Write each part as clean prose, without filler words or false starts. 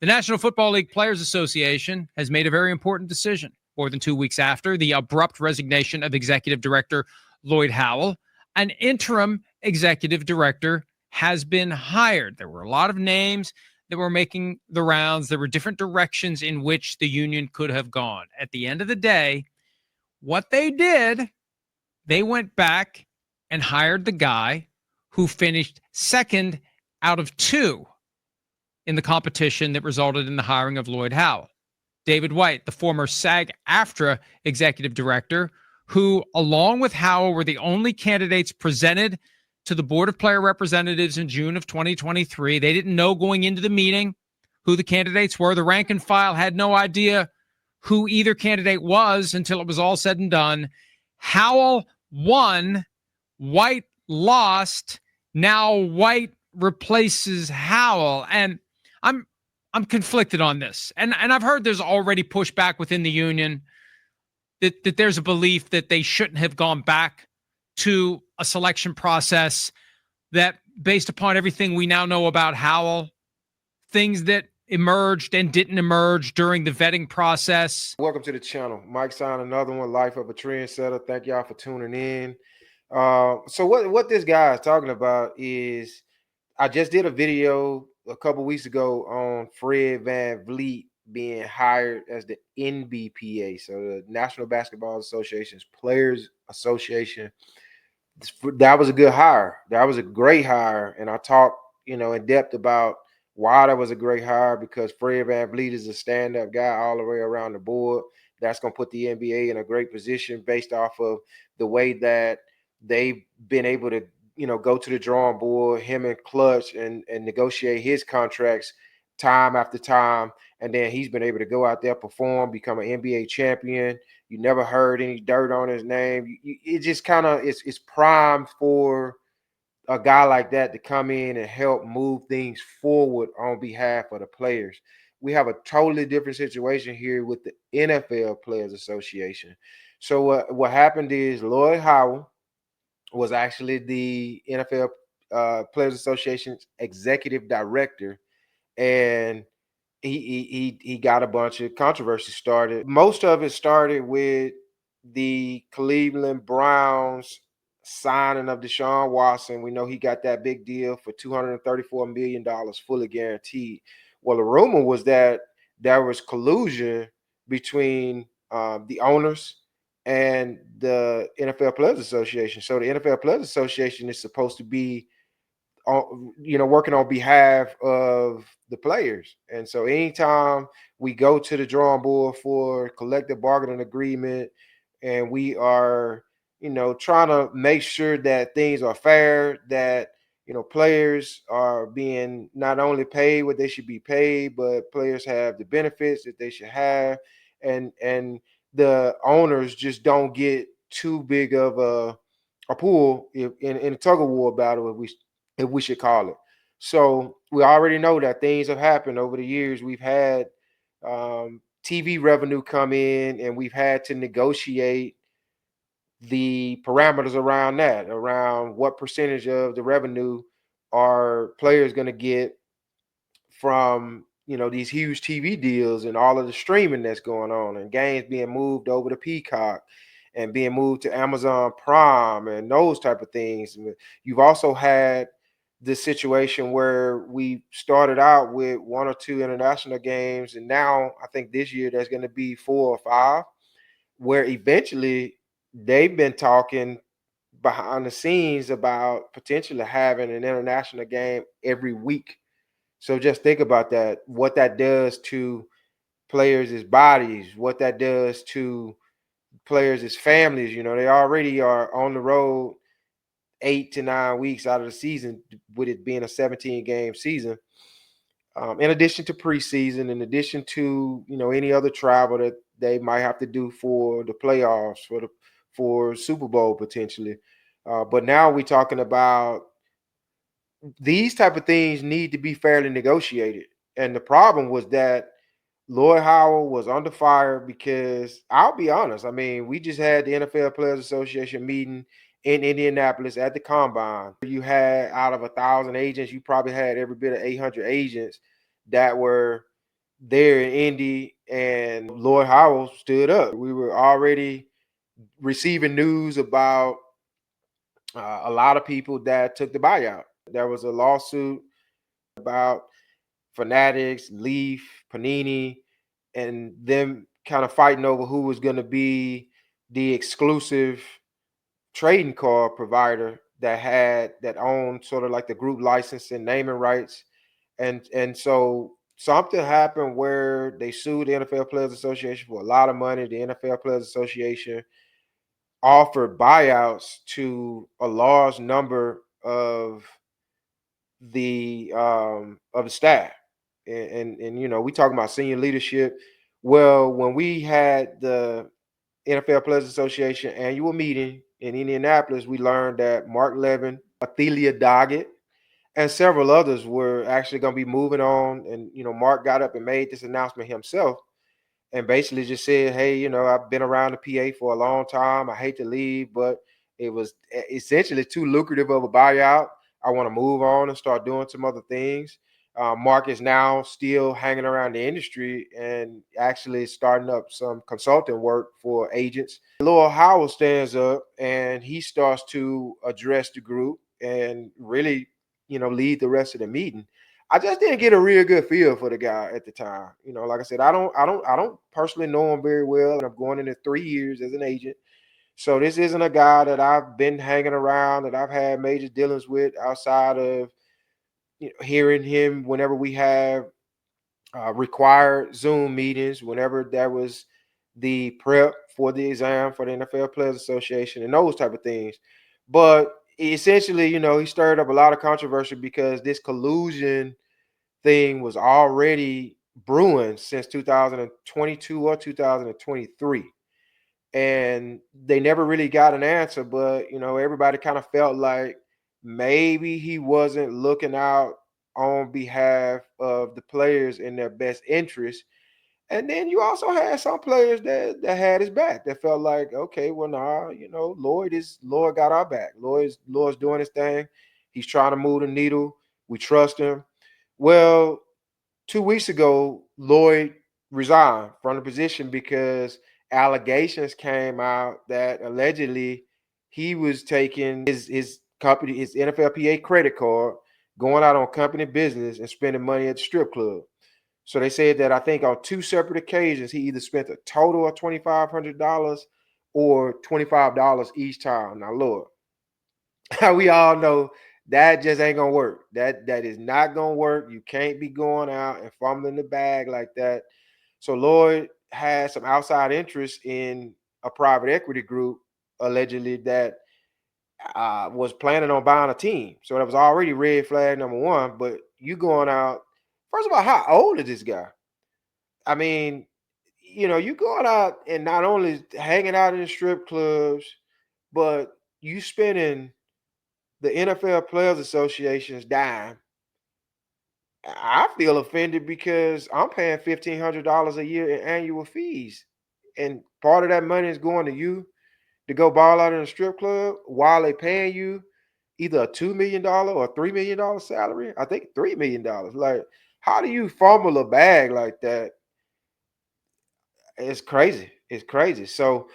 The National Football League Players Association has made a very important decision more than 2 weeks after the abrupt resignation of Executive Director Lloyd Howell. An interim executive director has been hired. There were a lot of names that were making the rounds. There were different directions in which the union could have gone. At the end of the day, what they did, they went back and hired the guy who finished second out of two in the competition that resulted in the hiring of Lloyd Howell. David White, the former SAG-AFTRA executive director, who, along with Howell, were the only candidates presented to the Board of Player Representatives in June of 2023. They didn't know going into the meeting who the candidates were. The rank and file had no idea who either candidate was until it was all said and done. Howell won. White lost. Now White replaces Howell. And I'm conflicted on this. And I've heard there's already pushback within the union that there's a belief that they shouldn't have gone back to a selection process, that based upon everything we now know about Howell, things that emerged and didn't emerge during the vetting process. Welcome to the channel. Mike signed another one, Life of a Trendsetter. Thank y'all for tuning in. So what this guy is talking about is, I just did a video a couple weeks ago on Fred VanVleet being hired as the NBPA, so the National Basketball Association's Players Association. That was a good hire. That was a great hire, and I talked, in depth about why that was a great hire, because Fred VanVleet is a stand-up guy all the way around the board. That's going to put the NBA in a great position based off of the way that they've been able to go to the drawing board, him and Clutch, and negotiate his contracts time after time. And then he's been able to go out there, perform, become an NBA champion. You never heard any dirt on his name. It just kind of, it's primed for a guy like that to come in and help move things forward on behalf of the players. We have a totally different situation here with the NFL Players Association. So what happened is Lloyd Howell was actually the NFL Players Association's executive director, and he got a bunch of controversy started. Most of it started with the Cleveland Browns signing of Deshaun Watson. We know he got that big deal for $234 million, fully guaranteed. Well, the rumor was that there was collusion between the owners and the NFL Players Association. So the NFL Players Association is supposed to be, working on behalf of the players. And so anytime we go to the drawing board for collective bargaining agreement, and we are, trying to make sure that things are fair, that, players are being not only paid what they should be paid, but players have the benefits that they should have. And the owners just don't get too big of a pool in a tug of war battle, if we should call it. So we already know that things have happened over the years. We've had TV revenue come in, and we've had to negotiate the parameters around that, around what percentage of the revenue are players going to get from these huge TV deals and all of the streaming that's going on, and games being moved over to Peacock and being moved to Amazon Prime and those type of things. You've also had this situation where we started out with 1 or 2 international games, and now I think this year there's going to be 4 or 5, where eventually they've been talking behind the scenes about potentially having an international game every week. So just think about that, what that does to players' bodies, what that does to players' families. They already are on the road 8 to 9 weeks out of the season, with it being a 17-game season. In addition to preseason, in addition to any other travel that they might have to do for the playoffs, for Super Bowl potentially. But now we're talking about these type of things need to be fairly negotiated. And the problem was that Lloyd Howell was under fire because, I'll be honest, we just had the NFL Players Association meeting in Indianapolis at the Combine. You had, out of 1,000 agents, you probably had every bit of 800 agents that were there in Indy, and Lloyd Howell stood up. We were already receiving news about a lot of people that took the buyout. There was a lawsuit about Fanatics, Leaf, Panini, and them kind of fighting over who was going to be the exclusive trading card provider that owned sort of like the group license and naming rights. And so something happened where they sued the NFL Players Association for a lot of money. The NFL Players Association offered buyouts to a large number of the staff. And you know, we talking about senior leadership. Well, when we had the NFL Players Association annual meeting in Indianapolis, we learned that Mark Levin, Athelia Doggett, and several others were actually going to be moving on. And you know, Mark got up and made this announcement himself, and basically just said, "Hey, you know, I've been around the PA for a long time. I hate to leave, but it was essentially too lucrative of a buyout. I want to move on and start doing some other things." Mark is now still hanging around the industry and actually starting up some consulting work for agents. Lloyd Howell stands up and he starts to address the group and really, you know, lead the rest of the meeting. I just didn't get a real good feel for the guy at the time. You know, like I said, I don't personally know him very well, and I'm going into 3 years as an agent. So this isn't a guy that I've been hanging around, that I've had major dealings with outside of, you know, hearing him whenever we have required Zoom meetings, whenever there was the prep for the exam for the NFL Players Association and those type of things. But essentially, you know, he stirred up a lot of controversy because this collusion thing was already brewing since 2022 or 2023. And they never really got an answer, but you know, everybody kind of felt like maybe he wasn't looking out on behalf of the players in their best interest. And then you also had some players that had his back, that felt like, okay, well, nah, you know, Lloyd got our back. Lloyd's doing his thing. He's trying to move the needle. We trust him. Well, 2 weeks ago, Lloyd resigned from the position because allegations came out that allegedly he was taking his company, his NFLPA credit card, going out on company business and spending money at the strip club. So they said that I think on two separate occasions, he either spent a total of $2,500 or $25 each time. Now, Lord, we all know that just ain't gonna work. That is not gonna work. You can't be going out and fumbling the bag like that. So Lloyd had some outside interest in a private equity group, allegedly, that was planning on buying a team. So that was already red flag number one. But you going out, first of all, how old is this guy? I mean, you know, you going out and not only hanging out in the strip clubs, but you spending the NFL Players Association's dime. I feel offended because I'm paying $1,500 a year in annual fees, and part of that money is going to you to go ball out in a strip club while they paying you either a $2 million or $3 million salary. I think $3 million. Like, how do you fumble a bag like that? It's crazy. It's crazy. So,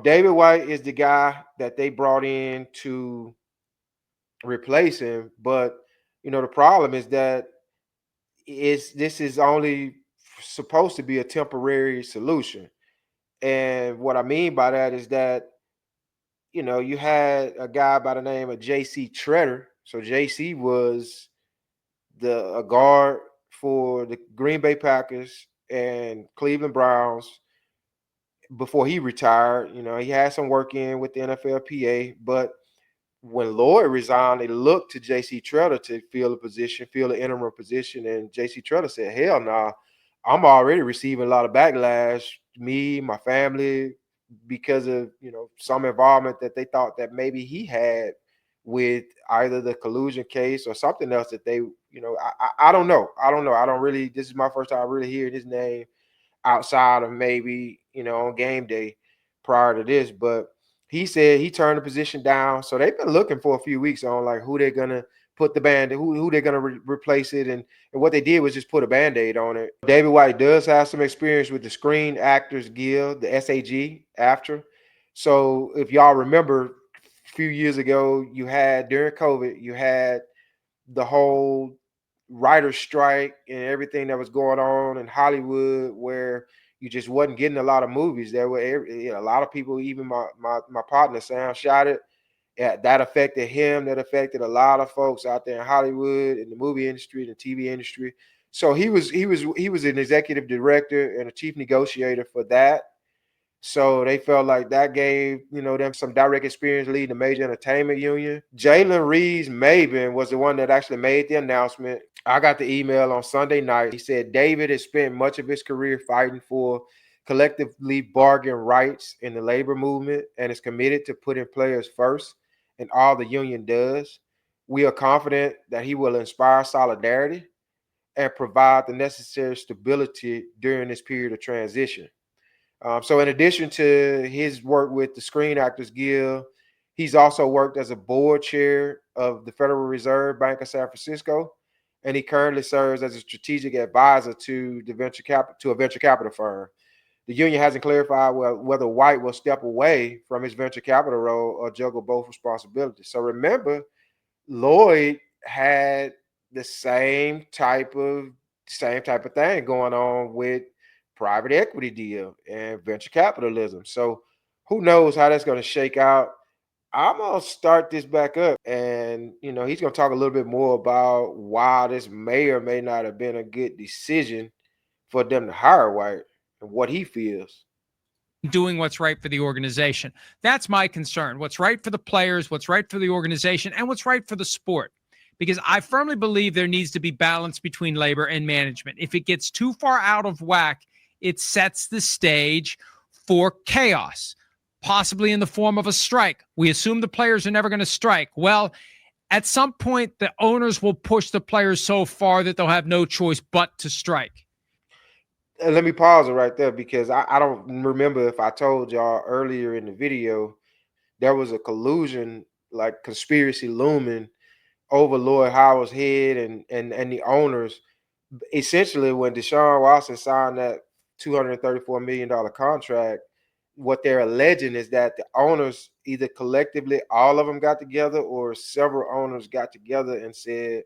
David White is the guy that they brought in to replace him, but you know the problem is that this is only supposed to be a temporary solution. And what I mean by that is that, you know, you had a guy by the name of JC Treader. So JC was the a guard for the Green Bay Packers and Cleveland Browns before he retired. You know, he had some work in with the NFLPA, but when Lloyd resigned, they looked to JC Treader to fill the position, fill the interim position, and JC Treader said, "Hell no, nah, I'm already receiving a lot of backlash, me, my family, because of, you know, some involvement that they thought that maybe he had with either the collusion case or something else that they, you know, I don't know, I don't really. This is my first time really hearing his name outside of maybe, you know, on game day prior to this, but." He said he turned the position down. So they've been looking for a few weeks on like who they're gonna put the band, who they're going to replace it. And what they did was just put a Band-Aid on it. David White does have some experience with the Screen Actors Guild, the SAG, after. So if y'all remember, a few years ago, during COVID, you had the whole writer's strike and everything that was going on in Hollywood, where you just wasn't getting a lot of movies. There were a lot of people, even my partner Sam shot it. Yeah, that affected him. That affected a lot of folks out there in Hollywood, in the movie industry, the TV industry. So he was an executive director and a chief negotiator for that. So they felt like that gave, them some direct experience leading the major entertainment union. Jalen Reeves-Maben was the one that actually made the announcement. I got the email on Sunday night. He said David has spent much of his career fighting for collectively bargain rights in the labor movement and is committed to putting players first in all the union does. We are confident that he will inspire solidarity and provide the necessary stability during this period of transition. So in addition to his work with the Screen Actors Guild, he's also worked as a board chair of the Federal Reserve Bank of San Francisco, and he currently serves as a strategic advisor to a venture capital firm. The union hasn't clarified whether White will step away from his venture capital role or juggle both responsibilities. So remember, Lloyd had the same type of thing going on with private equity deal and venture capitalism. So who knows how that's going to shake out. I'm going to start this back up, and he's going to talk a little bit more about why this may or may not have been a good decision for them to hire White and what he feels. Doing what's right for the organization. That's my concern. What's right for the players, what's right for the organization, and what's right for the sport. Because I firmly believe there needs to be balance between labor and management. If it gets too far out of whack, it sets the stage for chaos, possibly in the form of a strike. We assume the players are never going to strike. Well, at some point, the owners will push the players so far that they'll have no choice but to strike. And let me pause it right there, because I don't remember if I told y'all earlier in the video, there was a collusion, like conspiracy looming over Lloyd Howell's head and the owners. Essentially, when Deshaun Watson signed that $234 million contract, what they're alleging is that the owners, either collectively, all of them got together, or several owners got together and said,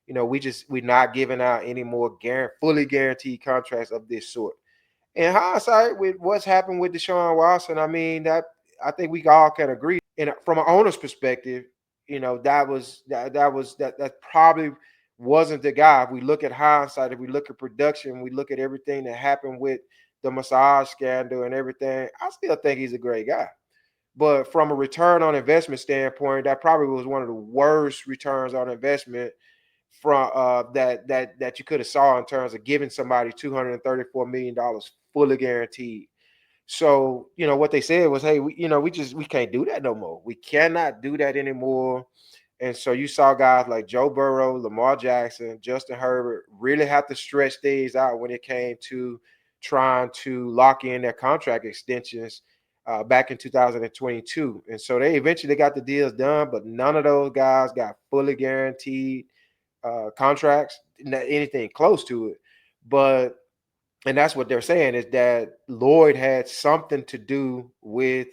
we're not giving out any more fully guaranteed contracts of this sort. In hindsight, with what's happened with Deshaun Watson, I think we all can agree. And from an owner's perspective, that probably wasn't the guy. If we look at hindsight, if we look at production, we look at everything that happened with the massage scandal and everything, I still think he's a great guy. But from a return on investment standpoint, that probably was one of the worst returns on investment from that you could have saw in terms of giving somebody $234 million fully guaranteed. So, what they said was, hey, we can't do that no more. We cannot do that anymore. And so you saw guys like Joe Burrow, Lamar Jackson, Justin Herbert really have to stretch things out when it came to trying to lock in their contract extensions back in 2022. And so they eventually got the deals done, but none of those guys got fully guaranteed contracts, not anything close to it. And that's what they're saying, is that Lloyd had something to do with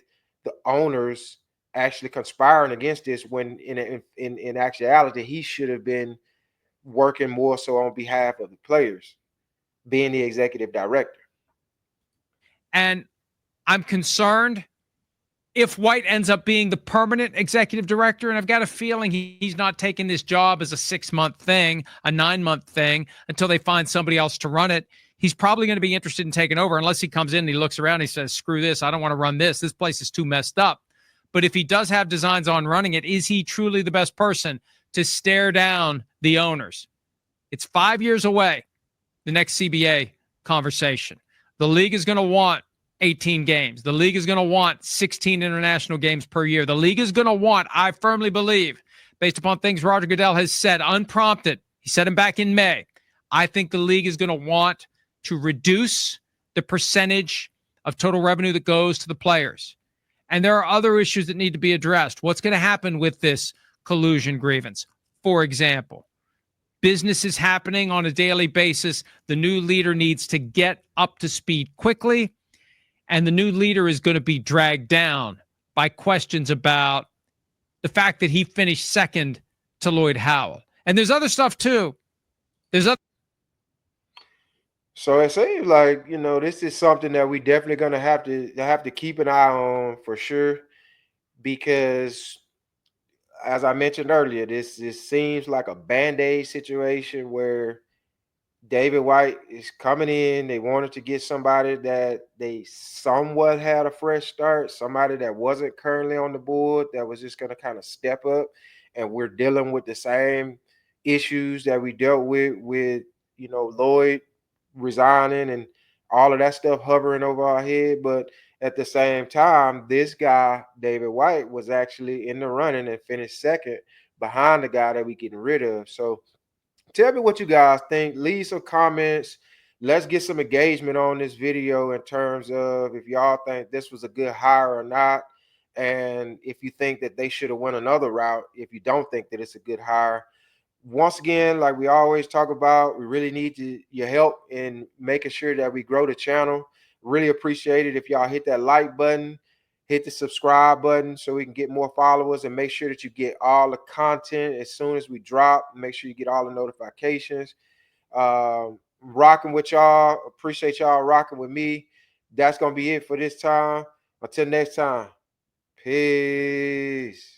the owners actually conspiring against this, when in actuality, he should have been working more so on behalf of the players, being the executive director. And I'm concerned if White ends up being the permanent executive director, and I've got a feeling he's not taking this job as a 6-month thing, a 9-month thing, until they find somebody else to run it. He's probably going to be interested in taking over, unless he comes in and he looks around and he says, screw this, I don't want to run this. This place is too messed up. But if he does have designs on running it, is he truly the best person to stare down the owners? It's 5 years away, the next CBA conversation. The league is going to want 18 games. The league is going to want 16 international games per year. The league is going to want, I firmly believe, based upon things Roger Goodell has said, unprompted, he said them back in May, I think the league is going to want to reduce the percentage of total revenue that goes to the players. And there are other issues that need to be addressed. What's going to happen with this collusion grievance? For example, business is happening on a daily basis. The new leader needs to get up to speed quickly, and the new leader is going to be dragged down by questions about the fact that he finished second to Lloyd Howell. And there's other stuff too. There's other. So it seems like, you know, this is something that we definitely gonna have to keep an eye on for sure, because as I mentioned earlier, this seems like a band-aid situation where David White is coming in. They wanted to get somebody that they somewhat had a fresh start, somebody that wasn't currently on the board, that was just going to kind of step up. And we're dealing with the same issues that we dealt with, you know, Lloyd resigning and all of that stuff hovering over our head. But at the same time, this guy, David White, was actually in the running and finished second behind the guy that we getting rid of. So tell me what you guys think. Leave some comments. Let's get some engagement on this video in terms of if y'all think this was a good hire or not. And if you think that they should have went another route, if you don't think that it's a good hire. Once again, like we always talk about, we really need your help in making sure that we grow the channel. Really appreciate it if y'all hit that like button, hit the subscribe button so we can get more followers, and make sure that you get all the content as soon as we drop. Make sure you get all the notifications. Rocking with y'all. Appreciate y'all rocking with me. That's going to be it for this time. Until next time. Peace.